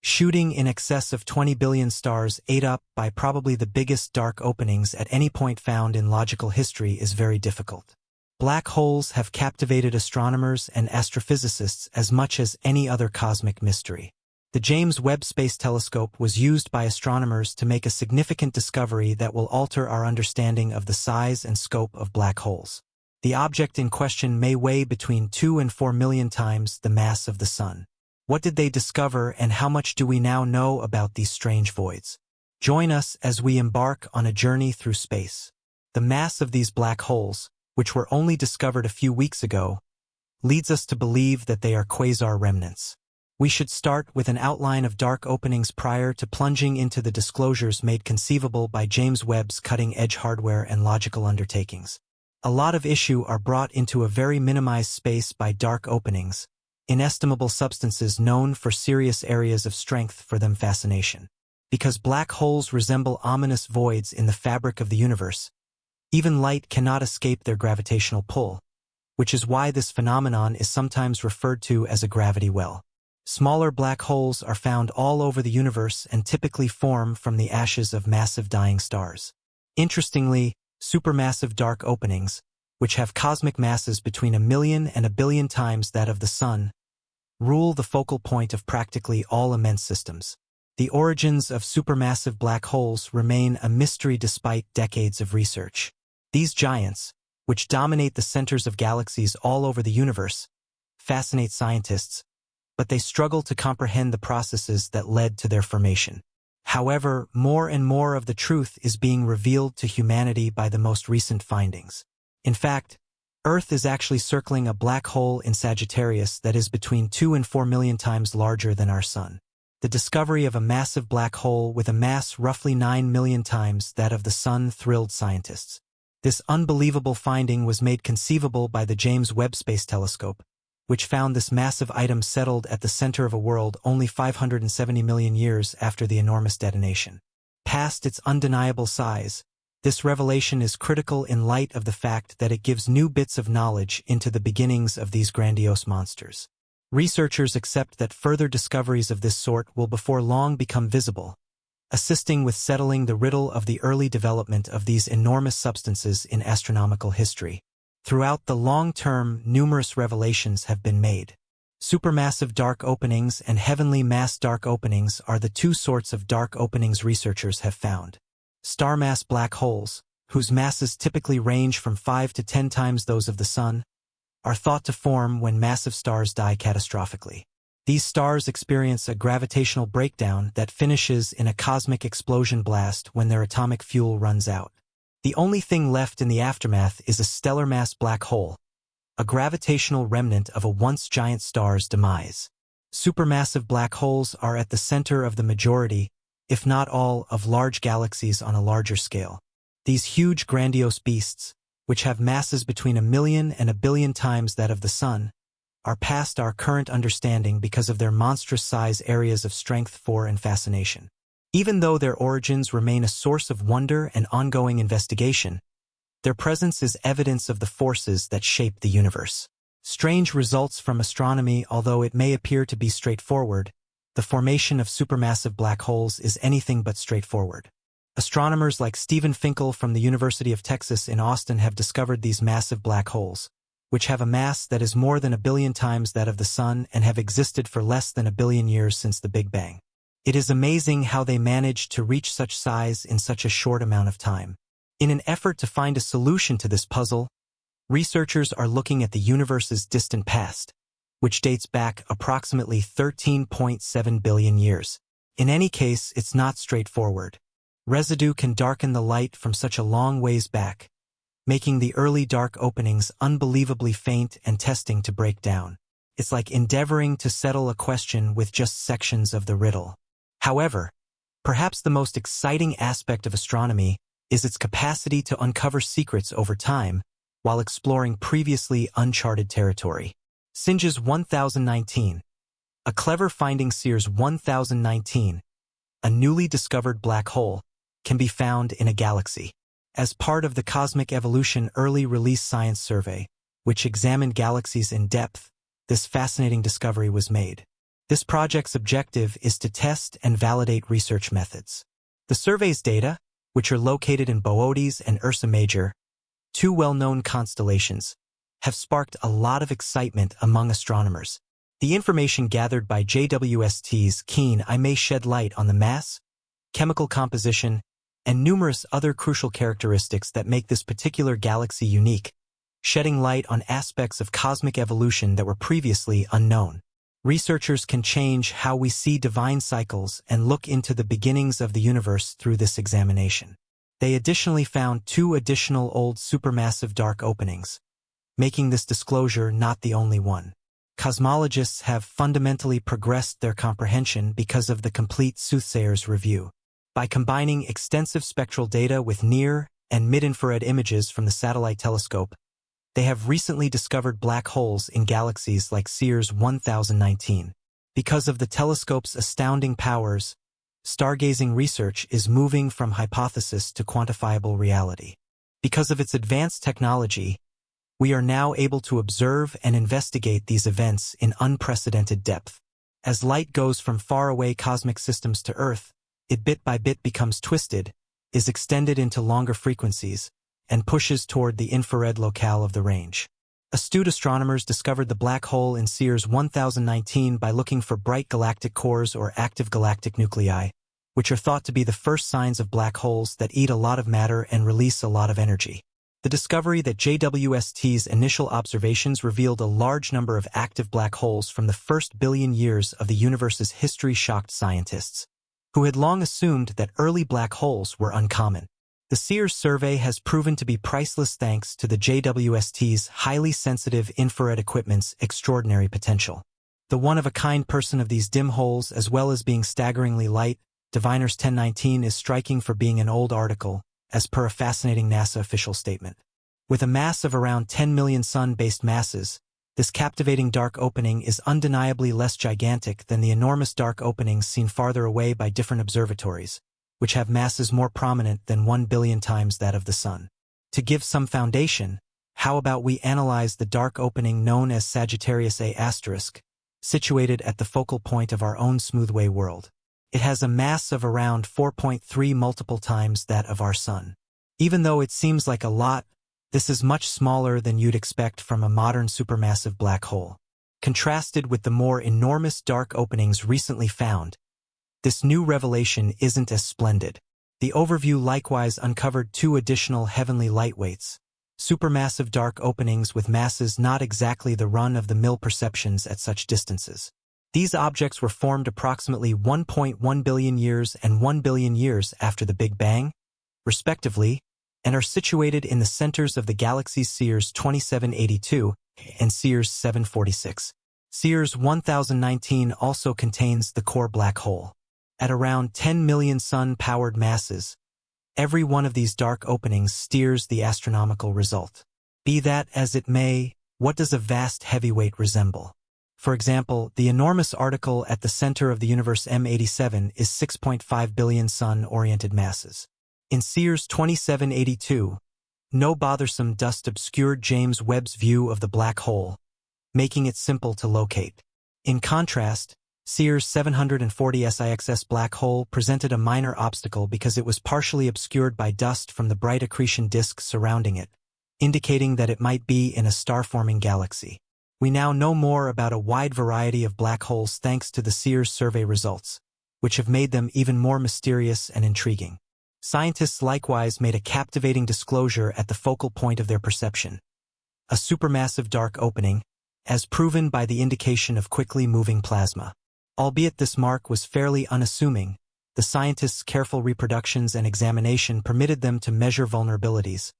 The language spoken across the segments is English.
shooting in excess of 20 billion stars ate up by probably the biggest dark openings at any point found in logical history is very difficult. Black holes have captivated astronomers and astrophysicists as much as any other cosmic mystery. The James Webb Space Telescope was used by astronomers to make a significant discovery that will alter our understanding of the size and scope of black holes. The object in question may weigh between 2 and 4 million times the mass of the Sun. What did they discover, and how much do we now know about these strange voids? Join us as we embark on a journey through space. The mass of these black holes, which were only discovered a few weeks ago, leads us to believe that they are quasar remnants. We should start with an outline of dark openings prior to plunging into the disclosures made conceivable by James Webb's cutting-edge hardware and logical undertakings. A lot of issue are brought into a very minimized space by dark openings, inestimable substances known for serious areas of strength for them fascination. Because black holes resemble ominous voids in the fabric of the universe, even light cannot escape their gravitational pull, which is why this phenomenon is sometimes referred to as a gravity well. Smaller black holes are found all over the universe and typically form from the ashes of massive dying stars. Interestingly, supermassive dark openings, which have cosmic masses between 1 million and 1 billion times that of the Sun, rule the focal point of practically all immense systems. The origins of supermassive black holes remain a mystery despite decades of research. These giants, which dominate the centers of galaxies all over the universe, fascinate scientists, but they struggle to comprehend the processes that led to their formation. However, more and more of the truth is being revealed to humanity by the most recent findings. In fact, Earth is actually circling a black hole in Sagittarius that is between 2 and 4 million times larger than our Sun. The discovery of a massive black hole with a mass roughly 9 million times that of the Sun thrilled scientists. This unbelievable finding was made conceivable by the James Webb Space Telescope, which found this massive item settled at the center of a world only 570 million years after the enormous detonation. Past its undeniable size, this revelation is critical in light of the fact that it gives new bits of knowledge into the beginnings of these grandiose monsters. Researchers accept that further discoveries of this sort will before long become visible, assisting with settling the riddle of the early development of these enormous substances in astronomical history. Throughout the long term, numerous revelations have been made. Supermassive dark openings and heavenly mass dark openings are the two sorts of dark openings researchers have found. Star mass black holes, whose masses typically range from 5 to 10 times those of the Sun, are thought to form when massive stars die catastrophically. These stars experience a gravitational breakdown that finishes in a cosmic explosion blast when their atomic fuel runs out. The only thing left in the aftermath is a stellar mass black hole, a gravitational remnant of a once giant star's demise. Supermassive black holes are at the center of the majority, if not all, of large galaxies on a larger scale. These huge grandiose beasts, which have masses between 1 million and 1 billion times that of the Sun, are past our current understanding because of their monstrous size, areas of strength for and fascination. Even though their origins remain a source of wonder and ongoing investigation, their presence is evidence of the forces that shape the universe. Strange results from astronomy. Although it may appear to be straightforward, the formation of supermassive black holes is anything but straightforward. Astronomers like Stephen Finkel from the University of Texas in Austin have discovered these massive black holes, which have a mass that is more than 1 billion times that of the Sun and have existed for less than 1 billion years since the Big Bang. It is amazing how they managed to reach such size in such a short amount of time. In an effort to find a solution to this puzzle, researchers are looking at the universe's distant past, which dates back approximately 13.7 billion years. In any case, it's not straightforward. Residue can darken the light from such a long ways back, making the early dark openings unbelievably faint and testing to break down. It's like endeavoring to settle a question with just sections of the riddle. However, perhaps the most exciting aspect of astronomy is its capacity to uncover secrets over time while exploring previously uncharted territory. Singe's 1019. A clever finding. Sears 1019, a newly discovered black hole, can be found in a galaxy. As part of the Cosmic Evolution Early Release Science Survey, which examined galaxies in depth, this fascinating discovery was made. This project's objective is to test and validate research methods. The survey's data, which are located in Boötes and Ursa Major, two well-known constellations, have sparked a lot of excitement among astronomers. The information gathered by JWST's keen eye may shed light on the mass, chemical composition, and numerous other crucial characteristics that make this particular galaxy unique, shedding light on aspects of cosmic evolution that were previously unknown. Researchers can change how we see divine cycles and look into the beginnings of the universe through this examination. They additionally found two additional old supermassive dark openings, making this disclosure not the only one. Cosmologists have fundamentally progressed their comprehension because of the complete Soothsayer's review. By combining extensive spectral data with near and mid-infrared images from the satellite telescope, they have recently discovered black holes in galaxies like Sears 1019. Because of the telescope's astounding powers, stargazing research is moving from hypothesis to quantifiable reality. Because of its advanced technology, we are now able to observe and investigate these events in unprecedented depth. As light goes from faraway cosmic systems to Earth, it bit by bit becomes twisted, is extended into longer frequencies, and pushes toward the infrared locale of the range. Astute astronomers discovered the black hole in Sears 1019 by looking for bright galactic cores or active galactic nuclei, which are thought to be the first signs of black holes that eat a lot of matter and release a lot of energy. The discovery that JWST's initial observations revealed a large number of active black holes from the first billion years of the universe's history shocked scientists, who had long assumed that early black holes were uncommon. The Sears survey has proven to be priceless thanks to the JWST's highly sensitive infrared equipment's extraordinary potential. The one-of-a-kind person of these dim holes, as well as being staggeringly light, Diviners 1019 is striking for being an old article, as per a fascinating NASA official statement. With a mass of around 10 million Sun-based masses, this captivating dark opening is undeniably less gigantic than the enormous dark openings seen farther away by different observatories, which have masses more prominent than 1 billion times that of the Sun. To give some foundation, how about we analyze the dark opening known as Sagittarius A*, situated at the focal point of our own Smoothway world. It has a mass of around 4.3 multiple times that of our Sun. Even though it seems like a lot, this is much smaller than you'd expect from a modern supermassive black hole. Contrasted with the more enormous dark openings recently found, this new revelation isn't as splendid. The overview likewise uncovered two additional heavenly lightweights, supermassive dark openings with masses not exactly the run-of-the-mill perceptions at such distances. These objects were formed approximately 1.1 billion years and 1 billion years after the Big Bang, respectively, and are situated in the centers of the galaxies Sears 2782 and Sears 746. Sears 1019 also contains the core black hole. At around 10 million Sun-powered masses, every one of these dark openings steers the astronomical result. Be that as it may, what does a vast heavyweight resemble? For example, the enormous article at the center of the universe M87 is 6.5 billion Sun-oriented masses. In Sears 2782, no bothersome dust obscured James Webb's view of the black hole, making it simple to locate. In contrast, Sears 740 SIXS black hole presented a minor obstacle because it was partially obscured by dust from the bright accretion disk surrounding it, indicating that it might be in a star-forming galaxy. We now know more about a wide variety of black holes thanks to the Sears survey results, which have made them even more mysterious and intriguing. Scientists likewise made a captivating disclosure at the focal point of their perception: a supermassive dark opening, as proven by the indication of quickly moving plasma. Albeit this mark was fairly unassuming, the scientists' careful reproductions and examination permitted them to measure vulnerabilities,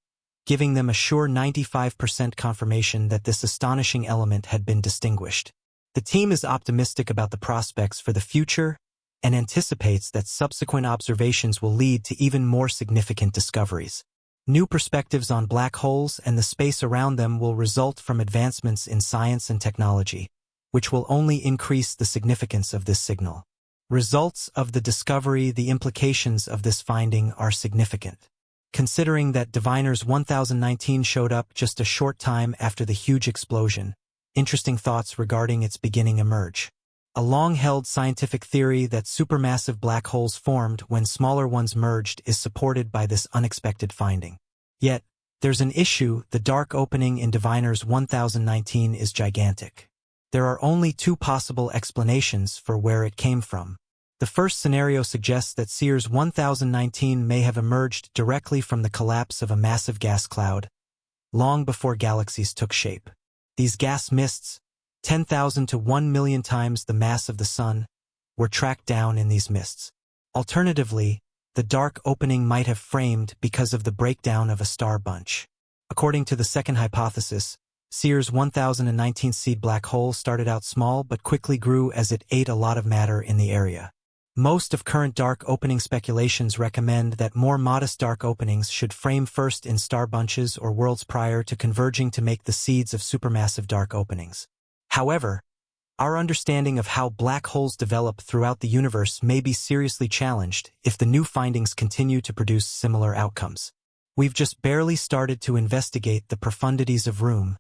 giving them a sure 95% confirmation that this astonishing element had been distinguished. The team is optimistic about the prospects for the future and anticipates that subsequent observations will lead to even more significant discoveries. New perspectives on black holes and the space around them will result from advancements in science and technology, which will only increase the significance of this signal. Results of the discovery. The implications of this finding are significant. Considering that Diviners 1019 showed up just a short time after the huge explosion, interesting thoughts regarding its beginning emerge. A long-held scientific theory that supermassive black holes formed when smaller ones merged is supported by this unexpected finding. Yet, there's an issue: the dark opening in Diviner's 1019 is gigantic. There are only two possible explanations for where it came from. The first scenario suggests that Sears 1019 may have emerged directly from the collapse of a massive gas cloud, long before galaxies took shape. These gas mists, 10,000 to 1 million times the mass of the Sun, were tracked down in these mists. Alternatively, the dark opening might have framed because of the breakdown of a star bunch. According to the second hypothesis, Sears 1019's seed black hole started out small but quickly grew as it ate a lot of matter in the area. Most of current dark opening speculations recommend that more modest dark openings should frame first in star bunches or worlds prior to converging to make the seeds of supermassive dark openings. However, our understanding of how black holes develop throughout the universe may be seriously challenged if the new findings continue to produce similar outcomes. We've just barely started to investigate the profundities of room.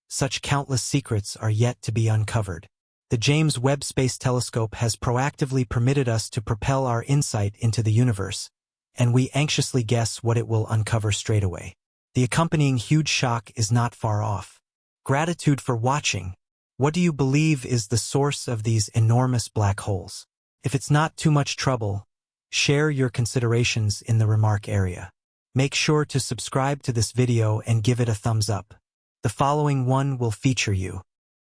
Such countless secrets are yet to be uncovered. The James Webb Space Telescope has proactively permitted us to propel our insight into the universe, and we anxiously guess what it will uncover straight away. The accompanying huge shock is not far off. Gratitude for watching. What do you believe is the source of these enormous black holes? If it's not too much trouble, share your considerations in the remark area. Make sure to subscribe to this video and give it a thumbs up. The following one will feature you.